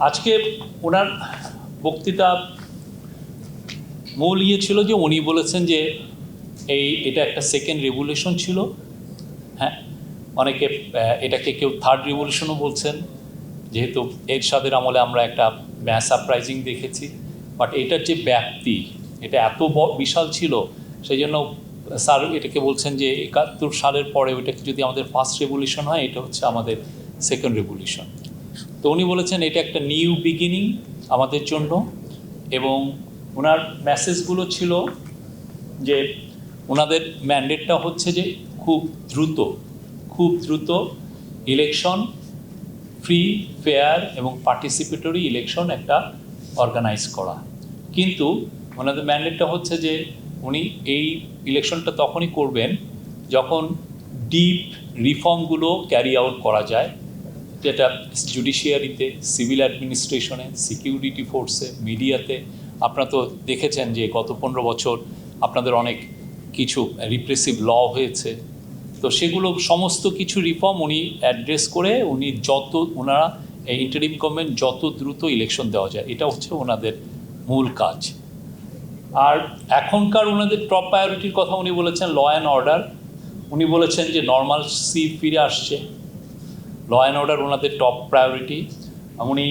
আজকে ওনার বক্তৃতা মূল ছিল যে উনি বলেছেন যে এটা একটা সেকেন্ড রেভলিউশন ছিল। হ্যাঁ, অনেকে এটাকে কেউ থার্ড রেভলিউশনও বলছেন, যেহেতু এরশাদের আমলে আমরা একটা ম্যাস সারপ্রাইজিং দেখেছি। বাট এটার যে ব্যাপ্তি, এটা এত বিশাল ছিল, সেই জন্য স্যার এটাকে বলছেন যে ৭১ সালের পরে ওইটাকে যদি আমাদের ফার্স্ট রেভলিউশন হয়, এটা হচ্ছে আমাদের সেকেন্ড রেভলিউশন। তো উনি বলেছেন এটা একটা নিউ বিগিনিং আমাদের জন্য। এবং ওনার মেসেজগুলো ছিল যে ওনাদের ম্যান্ডেটটা হচ্ছে যে খুব দ্রুত ইলেকশন, ফ্রি, ফেয়ার এবং পার্টিসিপেটরি ইলেকশন একটা অর্গানাইজ করা। কিন্তু ওনাদের ম্যান্ডেটটা হচ্ছে যে উনি এই ইলেকশনটা তখনই করবেন যখন ডিপ রিফর্মগুলো ক্যারি আউট করা যায়, যেটা জুডিশিয়ারিতে, সিভিল অ্যাডমিনিস্ট্রেশনে, সিকিউরিটি ফোর্সে, মিডিয়াতে। আপনারা তো দেখেছেন যে গত ১৫ বছর আপনাদের অনেক কিছু রিপ্রেসিভ ল হয়েছে। তো সেগুলো সমস্ত কিছু রিফর্ম উনি অ্যাড্রেস করে ওনারা এই ইন্টারিম গভর্নমেন্ট যত দ্রুত ইলেকশন দেওয়া যায়, এটা হচ্ছে ওনাদের মূল কাজ। আর এখনকার ওনাদের টপ প্রায়োরিটির কথা উনি বলেছেন ল অ্যান্ড অর্ডার। উনি বলেছেন যে নর্মালসি ফিরে আসছে, ল অ্যান্ড অর্ডার ওনাদের টপ প্রায়োরিটি। উনি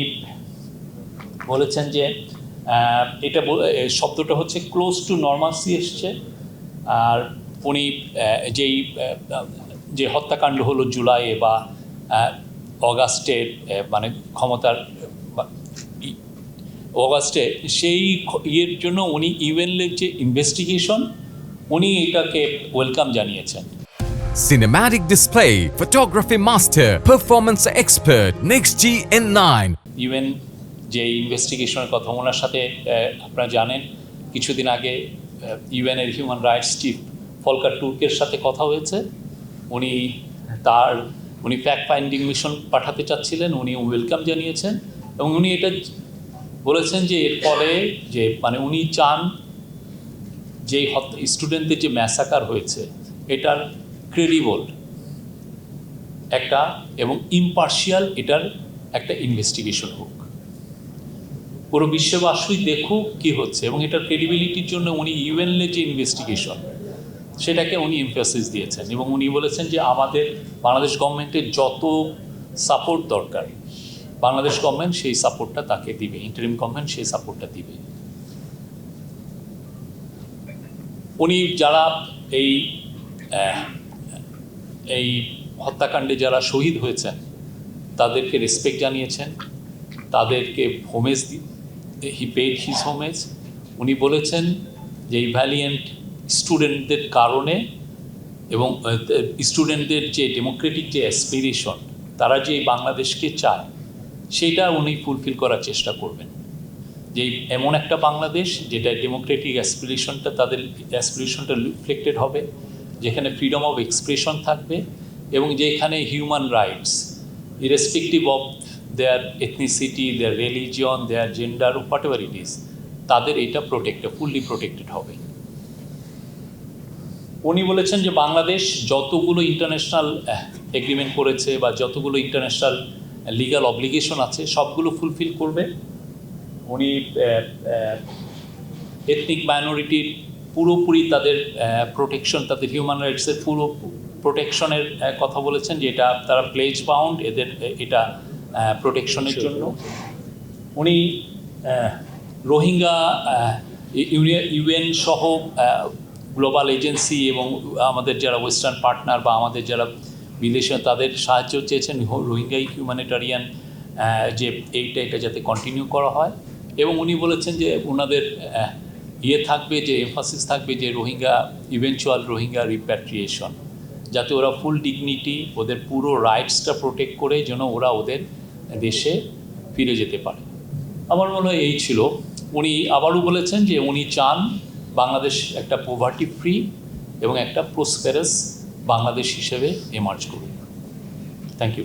বলেছেন যে এটা শব্দটা হচ্ছে ক্লোজ টু নর্মালসি এসছে। আর উনি যে হত্যাকাণ্ড হলো জুলাইয়ে বা অগাস্টে, মানে ক্ষমতার অগাস্টে, সেই ইয়ের জন্য উনি ইউএনের যে ইনভেস্টিগেশন, উনি এটাকে ওয়েলকাম জানিয়েছেন। Cinematic display, photography master, performance expert, NextG N9. UN যে ইনভেস্টিগেশনের কথা ওনার সাথে আপনারা জানেন, কিছুদিন আগে ইউএনের হিউম্যান রাইটস চিফ ফলকার টুর্কের সাথে কথা হয়েছে। উনি ফ্যাক্ট ফাইন্ডিং মিশন পাঠাতে চাচ্ছিলেন, উনি ওয়েলকাম জানিয়েছেন। এবং উনি এটা বলেছেন যে এর ফলে যে মানে উনি চান যে স্টুডেন্টদের যে ম্যাসাকার হয়েছে, এটার ক্রেডিবল একটা এবং ইম্পার্শিয়াল এটার একটা ইনভেস্টিগেশন হোক, পুরো বিশ্ববাসী দেখুক কী হচ্ছে। এবং এটার ক্রেডিবিলিটির জন্য উনি ইউএনের যে ইনভেস্টিগেশন, সেটাকে উনি এমফাসিস দিয়েছেন। এবং উনি বলেছেন যে আমাদের বাংলাদেশ গভর্নমেন্টের যত সাপোর্ট দরকার, বাংলাদেশ গভর্নমেন্ট সেই সাপোর্টটা তাকে দিবে, ইন্টারিম গভর্নমেন্ট সেই সাপোর্টটা দিবে। উনি যারা এই হত্যাকাণ্ডে যারা শহীদ হয়েছেন তাদেরকে রেসপেক্ট জানিয়েছেন, তাদেরকে homage he paid his homage. উনি বলেছেন যে এই ভ্যালিয়েন্ট স্টুডেন্টদের কারণে এবং স্টুডেন্টদের যে ডেমোক্রেটিক যে অ্যাসপিরেশন, তারা যে বাংলাদেশকে চায়, সেটা উনি ফুলফিল করার চেষ্টা করবেন। যে এমন একটা বাংলাদেশ যেটা ডেমোক্রেটিক অ্যাসপিরেশনটা, তাদের অ্যাসপিরেশনটা রিফ্লেক্টেড হবে, যেখানে ফ্রিডম অফ এক্সপ্রেশন থাকবে এবং যেখানে human rights irrespective of their ethnicity, their religion, their gender, whatever it is, তাদের এটা ফুললি প্রোটেক্টেড হবে। উনি বলেছেন যে বাংলাদেশ যতগুলো ইন্টারন্যাশনাল এগ্রিমেন্ট করেছে বা যতগুলো ইন্টারন্যাশনাল লিগ্যাল অব্লিগেশন আছে, সবগুলো ফুলফিল করবে। উনি এথনিক মাইনরিটির পুরোপুরি তাদের প্রোটেকশন, তাদের হিউম্যান রাইটসের পুরো প্রোটেকশনের কথা বলেছেন, যে এটা তারা প্লেজ বাউন্ড এদের এটা প্রোটেকশনের জন্য। উনি রোহিঙ্গা ইউএন সহ গ্লোবাল এজেন্সি এবং আমাদের যারা ওয়েস্টার্ন পার্টনার বা আমাদের যারা বিদেশে, তাদের সাহায্য চেয়েছেন রোহিঙ্গা হিউম্যানিটারিয়ান যে এটা যাতে কন্টিনিউ করা হয়। এবং উনি বলেছেন যে ওনাদের থাকবে, যে এমফাসিস থাকবে যে ইভেনচুয়াল রোহিঙ্গা রিপ্যাট্রিয়েশন, যাতে ওরা ফুল ডিগনিটি, ওদের পুরো রাইটসটা প্রোটেক্ট করে যেন ওরা ওদের দেশে ফিরে যেতে পারে। আমার মনে হয় এই ছিল। উনি আবারও বলেছেন যে উনি চান বাংলাদেশ একটা পভার্টি ফ্রি এবং একটা প্রসপেরাস বাংলাদেশ হিসেবে এমার্জ করুক। Thank you.